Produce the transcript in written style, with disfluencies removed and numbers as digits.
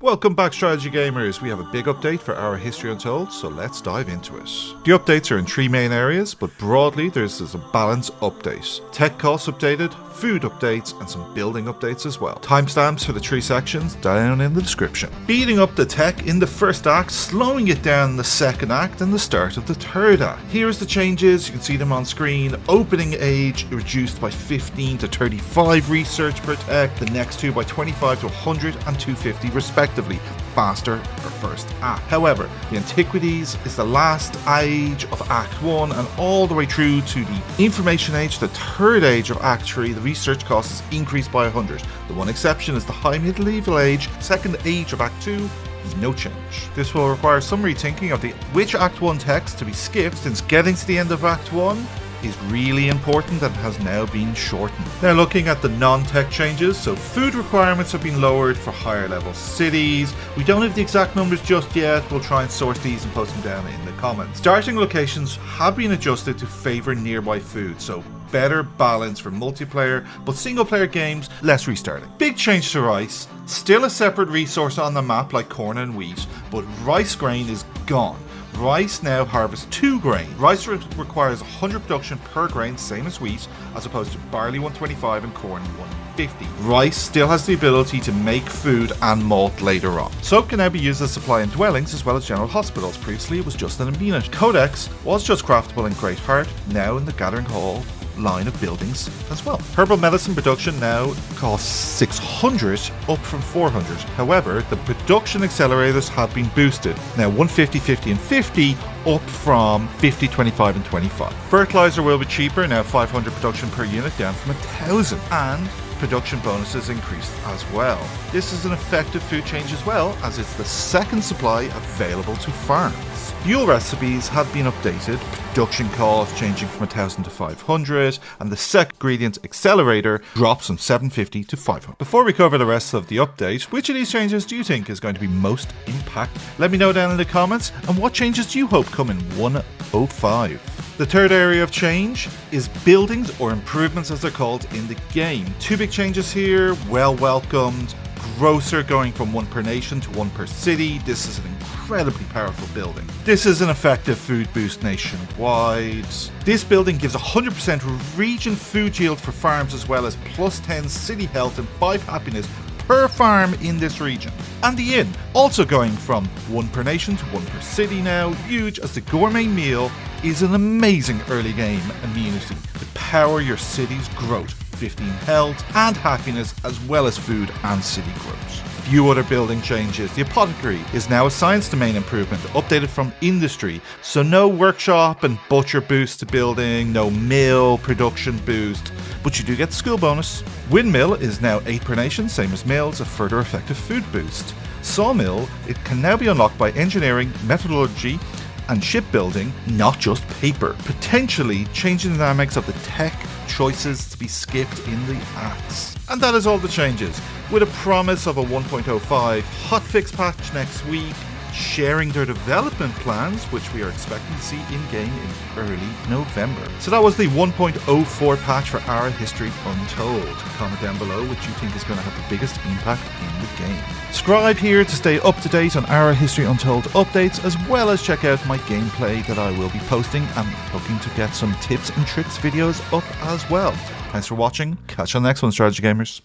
Welcome back, Strategy Gamers. We have a big update for Ara History Untold, so let's dive into it. The updates are in three main areas, but broadly there's a balance update. Tech costs updated, food updates, and some building updates as well. Timestamps for the three sections down in the description. Speeding up the tech in the first act, slowing it down in the second act, and the start of the third act. Here's the changes, you can see them on screen. Opening age reduced by 15 to 35 research per tech, the next two by 25 to 100 and 250 respectively. Faster for first act. However, the Antiquities is the last age of Act 1 and all the way through to the Information Age, the third age of Act 3, the research cost is increased by 100. The one exception is the High Medieval Age, second age of Act 2, no change. This will require some rethinking of which Act 1 text to be skipped, since getting to the end of Act 1 is really important and has now been shortened. Now looking at the non-tech changes, so food requirements have been lowered for higher level cities. We don't have the exact numbers just yet, we'll try and source these and post them down in the comments. Starting locations have been adjusted to favour nearby food, so better balance for multiplayer, but single player games, less restarting. Big change to rice, still a separate resource on the map like corn and wheat, but rice grain is gone. Rice now harvests 2 grain. Rice requires 100 production per grain, same as wheat, as opposed to barley 125 and corn 150. Rice still has the ability to make food and malt later on. Soap can now be used as supply in dwellings as well as general hospitals. Previously it was just an amino. Codex was just craftable in Great Heart, now in the Gathering Hall line of buildings as well. Herbal medicine production now costs 600 up from 400. However, the production accelerators have been boosted. Now 150, 50 and 50 up from 50, 25 and 25. Fertilizer will be cheaper, now 500 production per unit down from 1000, and production bonuses increased as well. This is an effective food change as well, as it's the second supply available to farms. Fuel recipes have been updated, production cost changing from 1000 to 500, and the second ingredient accelerator drops from 750 to 500. Before we cover the rest of the update, which of these changes do you think is going to be most impactful? Let me know down in the comments, and what changes do you hope come in 105? The third area of change is buildings, or improvements as they're called in the game. Two big changes here, well welcomed. Grocer going from 1 per nation to 1 per city. This is an incredibly powerful building. This is an effective food boost nationwide. This building gives 100% region food yield for farms, as well as plus 10 city health and 5 happiness per farm in this region. And the inn, also going from 1 per nation to 1 per city now, huge, as the gourmet meal is an amazing early game amenity to power your city's growth. 15 health and happiness, as well as food and city growth. Few other building changes. The apothecary is now a science domain improvement, updated from industry, so no workshop and butcher boost to building, no mill production boost, but you do get the school bonus. Windmill is now 8 per nation, same as mills, a further effective food boost. Sawmill, it can now be unlocked by engineering, metallurgy and shipbuilding, not just paper, potentially changing the dynamics of the tech choices to be skipped in the acts. And that is all the changes, with a promise of a 1.05 hotfix patch next week, sharing their development plans, which we are expecting to see in-game in early November. So that was the 1.04 patch for Ara History Untold. Comment down below which you think is going to have the biggest impact in the game. Subscribe here to stay up to date on Ara History Untold updates, as well as check out my gameplay that I will be posting, and hoping to get some tips and tricks videos up as well. Thanks for watching, catch you on the next one, Strategy Gamers.